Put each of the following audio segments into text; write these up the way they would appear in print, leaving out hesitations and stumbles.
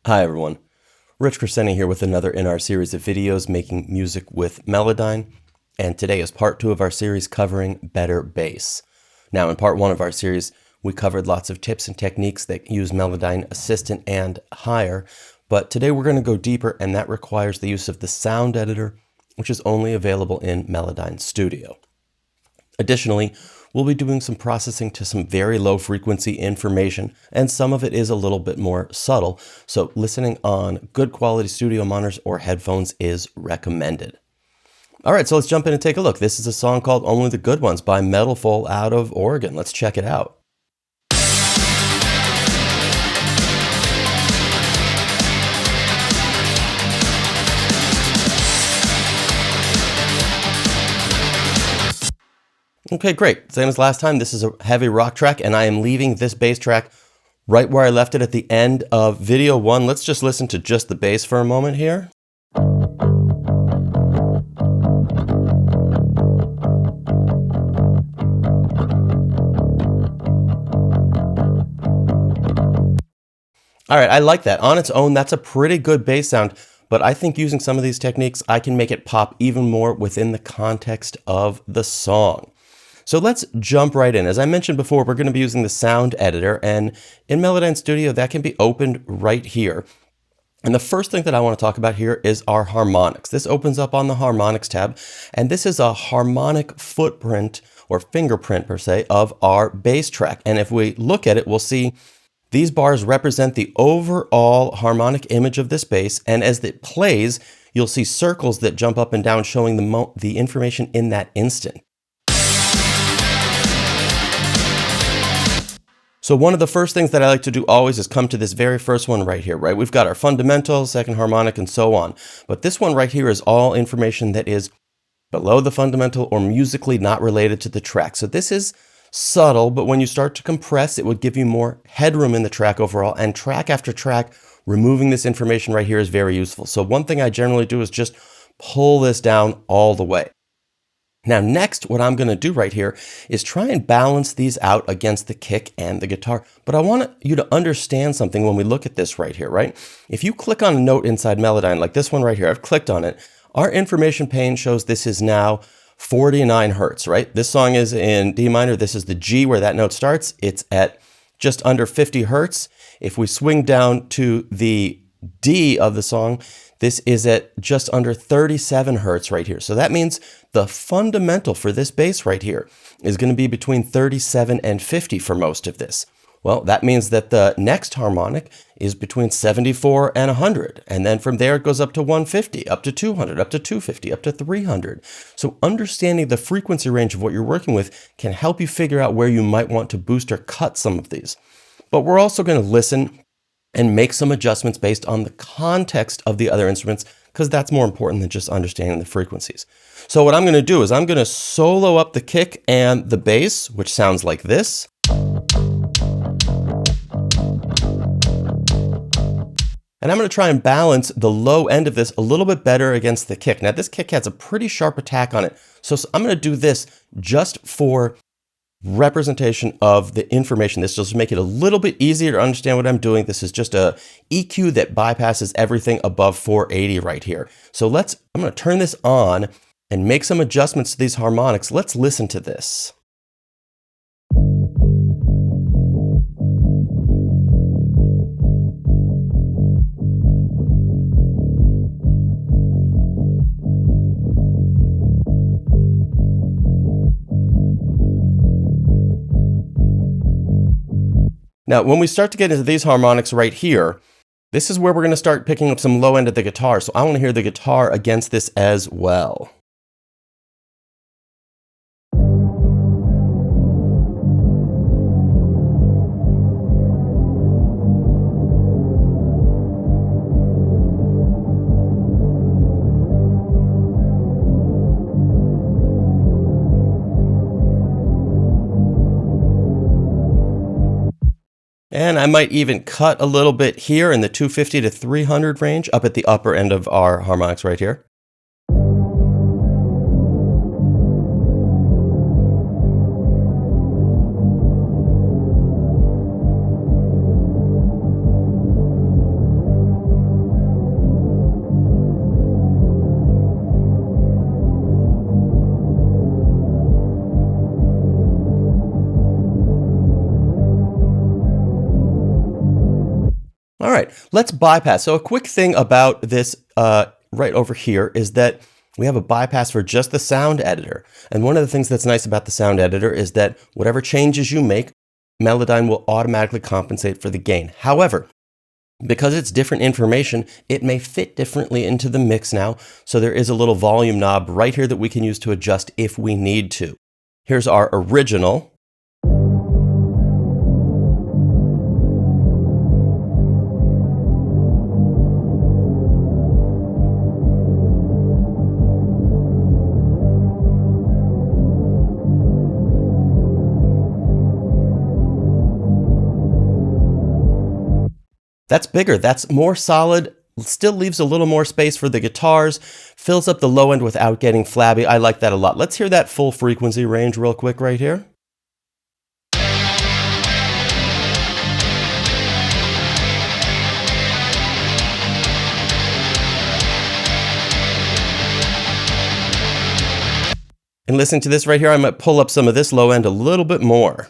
Hi everyone, Rich Crescenti here with another in our series of videos making music with Melodyne, and today is part 2 of our series covering better bass. Now in part 1 of our series we covered lots of tips and techniques that use Melodyne Assistant and higher, but today we're going to go deeper, and that requires the use of the sound editor, which is only available in Melodyne Studio. Additionally, we'll be doing some processing to some very low frequency information, and some of it is a little bit more subtle, so listening on good quality studio monitors or headphones is recommended. All right, so let's jump in and take a look. This is a song called Only the Good Ones by Metalful out of Oregon. Let's check it out. Okay, great. Same as last time, this is a heavy rock track, and I am leaving this bass track right where I left it at the end of video 1. Let's just listen to just the bass for a moment here. All right, I like that. On its own, that's a pretty good bass sound, but I think using some of these techniques, I can make it pop even more within the context of the song. So let's jump right in. As I mentioned before, we're going to be using the sound editor, and in Melodyne Studio, that can be opened right here. And the first thing that I want to talk about here is our harmonics. This opens up on the Harmonics tab, and this is a harmonic footprint or fingerprint per se of our bass track. And if we look at it, we'll see these bars represent the overall harmonic image of this bass, and as it plays, you'll see circles that jump up and down showing the information in that instant. So one of the first things that I like to do always is come to this very first one right here, right? We've got our fundamental, second harmonic, and so on. But this one right here is all information that is below the fundamental or musically not related to the track. So this is subtle, but when you start to compress, it would give you more headroom in the track overall, and track after track, removing this information right here is very useful. So one thing I generally do is just pull this down all the way. Now next, what I'm going to do right here is try and balance these out against the kick and the guitar. But I want you to understand something when we look at this right here, right? If you click on a note inside Melodyne, like this one right here, I've clicked on it. Our information pane shows this is now 49 hertz, right? This song is in D minor. This is the G where that note starts. It's at just under 50 hertz. If we swing down to the D of the song, this is at just under 37 hertz right here. So that means the fundamental for this bass right here is going to be between 37 and 50 for most of this. Well, that means that the next harmonic is between 74 and 100. And then from there, it goes up to 150, up to 200, up to 250, up to 300. So understanding the frequency range of what you're working with can help you figure out where you might want to boost or cut some of these. But we're also going to listen and make some adjustments based on the context of the other instruments, because that's more important than just understanding the frequencies. So what I'm going to do is I'm going to solo up the kick and the bass, which sounds like this. And I'm going to try and balance the low end of this a little bit better against the kick. Now this kick has a pretty sharp attack on it. So I'm going to do this just for representation of the information. This just make it a little bit easier to understand what I'm doing. This is just a EQ that bypasses everything above 480 right here. So I'm going to turn this on and make some adjustments to these harmonics. Let's listen to this. Now, when we start to get into these harmonics right here, this is where we're going to start picking up some low end of the guitar. So I want to hear the guitar against this as well. And I might even cut a little bit here in the 250 to 300 range up at the upper end of our harmonics right here. All right, let's bypass. So a quick thing about this right over here is that we have a bypass for just the sound editor. And one of the things that's nice about the sound editor is that whatever changes you make, Melodyne will automatically compensate for the gain. However, because it's different information, it may fit differently into the mix now. So there is a little volume knob right here that we can use to adjust if we need to. Here's our original. That's bigger, that's more solid, still leaves a little more space for the guitars, fills up the low end without getting flabby. I like that a lot. Let's hear that full frequency range real quick right here. And listening to this right here, I might pull up some of this low end a little bit more.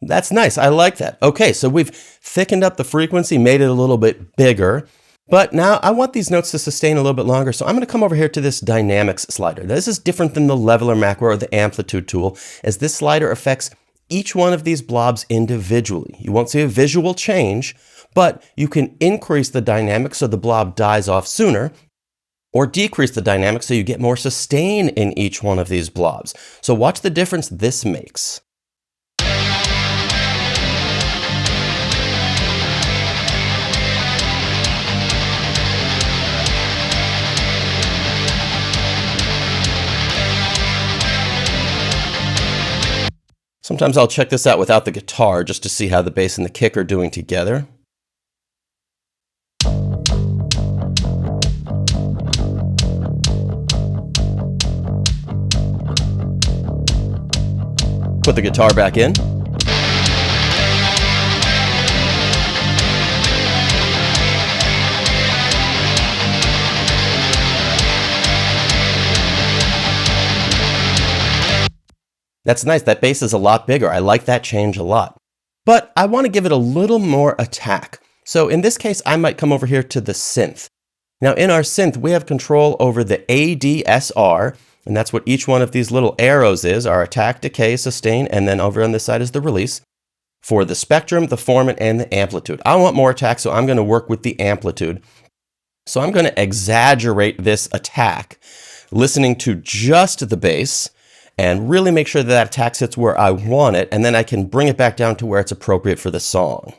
That's nice. I like that. Okay, so we've thickened up the frequency, made it a little bit bigger. But now I want these notes to sustain a little bit longer, so I'm going to come over here to this dynamics slider. This is different than the leveler macro or the amplitude tool, as this slider affects each one of these blobs individually. You won't see a visual change, but you can increase the dynamics so the blob dies off sooner, or decrease the dynamics so you get more sustain in each one of these blobs. So watch the difference this makes. Sometimes I'll check this out without the guitar just to see how the bass and the kick are doing together. Put the guitar back in. That's nice, that bass is a lot bigger. I like that change a lot. But I want to give it a little more attack. So in this case, I might come over here to the synth. Now in our synth, we have control over the ADSR, and that's what each one of these little arrows is, our attack, decay, sustain, and then over on this side is the release. For the spectrum, the formant, and the amplitude. I want more attack, so I'm going to work with the amplitude. So I'm going to exaggerate this attack, listening to just the bass, and really make sure that that attack sits where I want it, and then I can bring it back down to where it's appropriate for the song.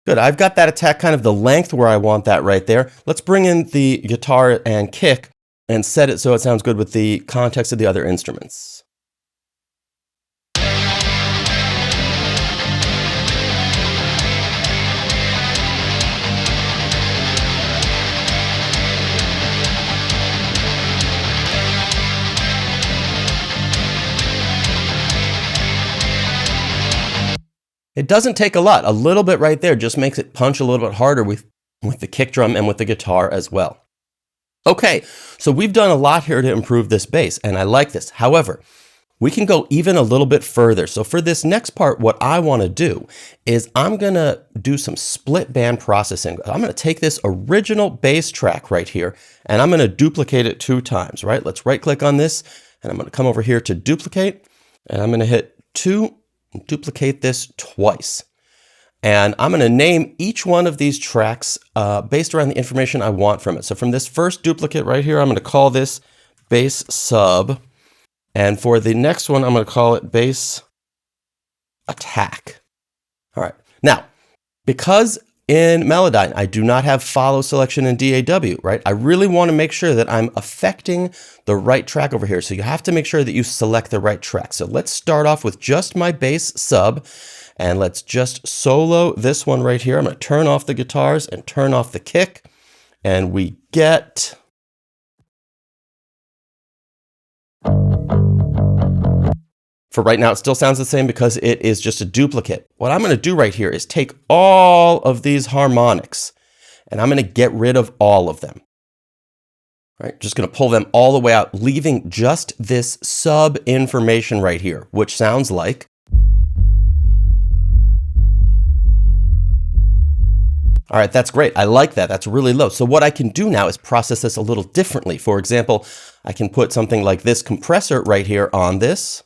Good, I've got that attack kind of the length where I want that right there. Let's bring in the guitar and kick and set it so it sounds good with the context of the other instruments. It doesn't take a lot. A little bit right there just makes it punch a little bit harder with the kick drum and with the guitar as well. Okay, so we've done a lot here to improve this bass, and I like this. However, we can go even a little bit further. So for this next part, what I want to do is I'm going to do some split band processing. I'm going to take this original bass track right here, and I'm going to duplicate it 2 times, right? Let's right click on this, and I'm going to come over here to duplicate, and I'm going to hit 2, duplicate this twice. And I'm going to name each one of these tracks based around the information I want from it. So from this first duplicate right here, I'm going to call this bass sub. And for the next one, I'm going to call it bass attack. All right. Now, because in Melodyne. I do not have follow selection in DAW, right? I really want to make sure that I'm affecting the right track over here. So you have to make sure that you select the right track. So let's start off with just my bass sub, and let's just solo this one right here. I'm going to turn off the guitars and turn off the kick, and we get... For right now, it still sounds the same because it is just a duplicate. What I'm going to do right here is take all of these harmonics and I'm going to get rid of all of them. Right? Just going to pull them all the way out, leaving just this sub information right here, which sounds like... All right, that's great. I like that. That's really low. So what I can do now is process this a little differently. For example, I can put something like this compressor right here on this.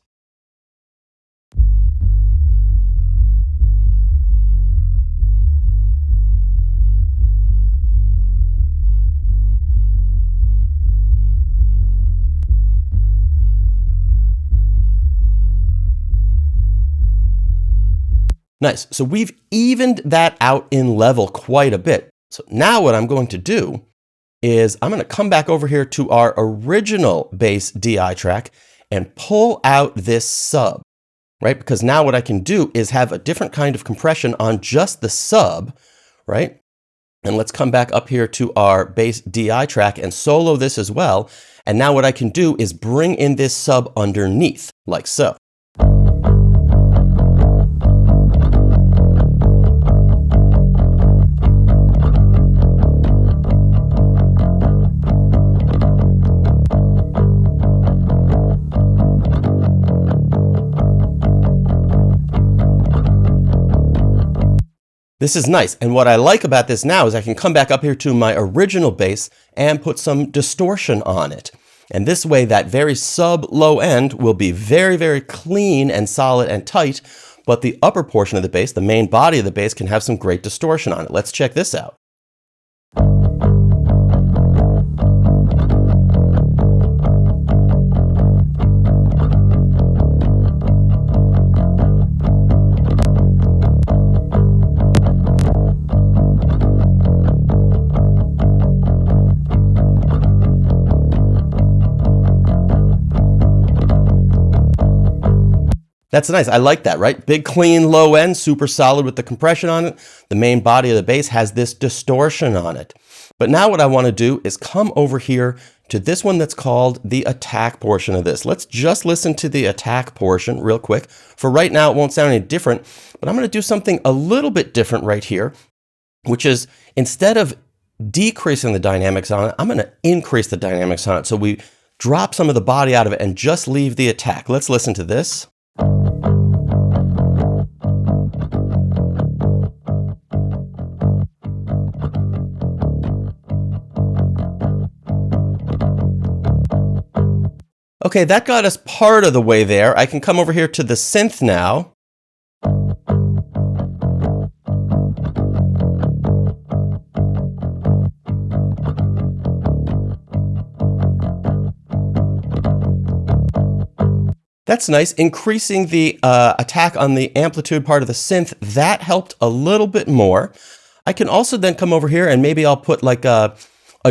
Nice. So we've evened that out in level quite a bit. So now what I'm going to do is I'm going to come back over here to our original bass DI track and pull out this sub, right? Because now what I can do is have a different kind of compression on just the sub, right? And let's come back up here to our bass DI track and solo this as well. And now what I can do is bring in this sub underneath, like so. This is nice, and what I like about this now is I can come back up here to my original bass and put some distortion on it. And this way that very sub low end will be very, very clean and solid and tight, but the upper portion of the bass, the main body of the bass, can have some great distortion on it. Let's check this out. That's nice. I like that, right? Big, clean, low end, super solid with the compression on it. The main body of the bass has this distortion on it. But now what I want to do is come over here to this one that's called the attack portion of this. Let's just listen to the attack portion real quick. For right now, it won't sound any different, but I'm going to do something a little bit different right here, which is instead of decreasing the dynamics on it, I'm going to increase the dynamics on it. So we drop some of the body out of it and just leave the attack. Let's listen to this. Okay, that got us part of the way there. I can come over here to the synth now. That's nice. Increasing the attack on the amplitude part of the synth, that helped a little bit more. I can also then come over here and maybe I'll put like a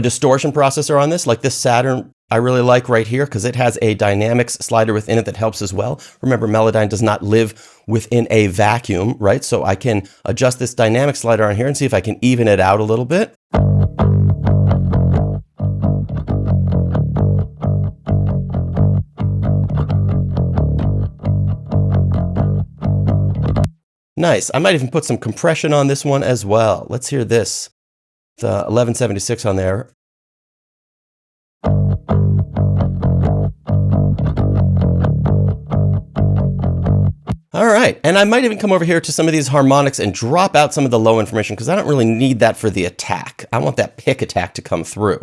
distortion processor on this, like this Saturn I really like right here because it has a dynamics slider within it that helps as well. Remember, Melodyne does not live within a vacuum, right? So I can adjust this dynamic slider on here and see if I can even it out a little bit. Nice. I might even put some compression on this one as well. Let's hear this. The 1176 on there. All right, and I might even come over here to some of these harmonics and drop out some of the low information because I don't really need that for the attack. I want that pick attack to come through.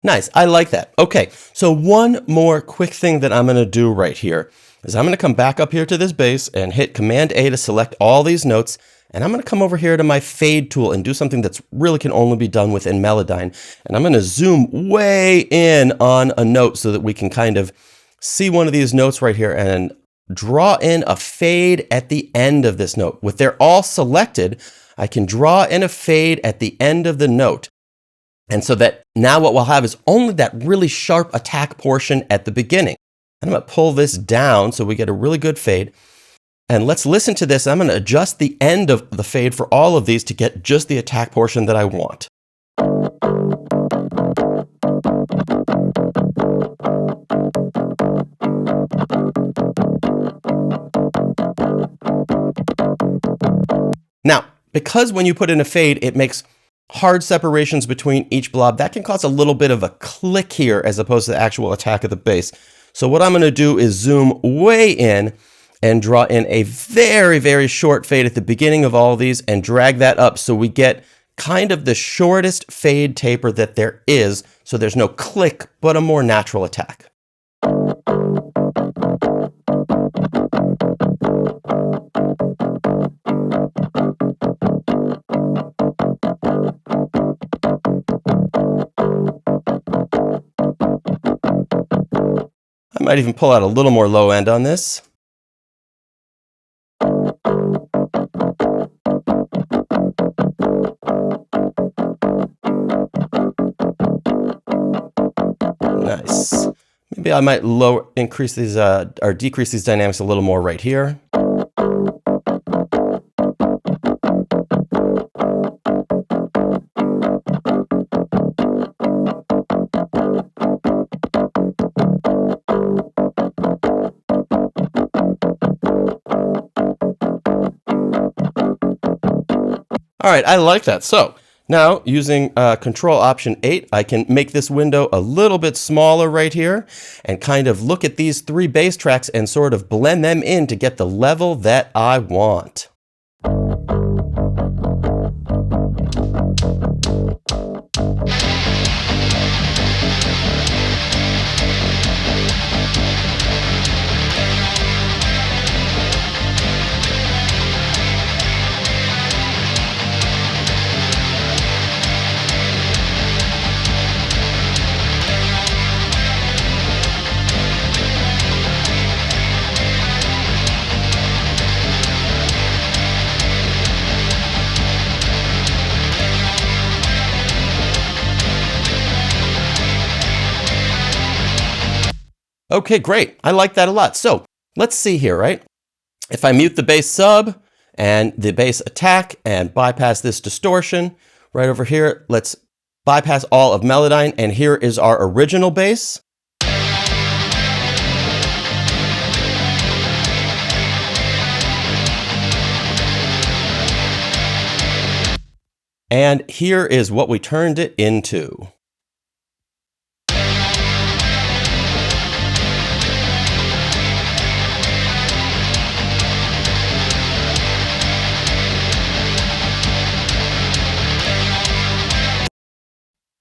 Nice. I like that. Okay, so one more quick thing that I'm going to do right here is I'm going to come back up here to this bass and hit Command A to select all these notes. And I'm going to come over here to my fade tool and do something that's really can only be done within Melodyne. And I'm going to zoom way in on a note so that we can kind of see one of these notes right here and draw in a fade at the end of this note. With they're all selected, I can draw in a fade at the end of the note. And so that now what we'll have is only that really sharp attack portion at the beginning. And I'm going to pull this down so we get a really good fade. And let's listen to this. I'm going to adjust the end of the fade for all of these to get just the attack portion that I want. Now, because when you put in a fade, it makes hard separations between each blob, that can cause a little bit of a click here as opposed to the actual attack of the bass. So what I'm going to do is zoom way in and draw in a very, very short fade at the beginning of all of these and drag that up so we get kind of the shortest fade taper that there is, so there's no click, but a more natural attack. I might even pull out a little more low end on this. Nice. Maybe I might increase these or decrease these dynamics a little more right here. All right, I like that. So now using Control Option 8, I can make this window a little bit smaller right here and kind of look at these three bass tracks and sort of blend them in to get the level that I want. Okay, great. I like that a lot. So let's see here, right? If I mute the bass sub and the bass attack and bypass this distortion right over here, let's bypass all of Melodyne. And here is our original bass. And here is what we turned it into.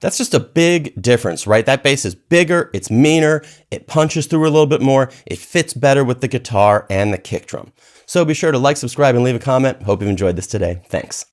That's just a big difference, right? That bass is bigger, it's meaner, it punches through a little bit more, it fits better with the guitar and the kick drum. So be sure to like, subscribe, and leave a comment. Hope you've enjoyed this today. Thanks.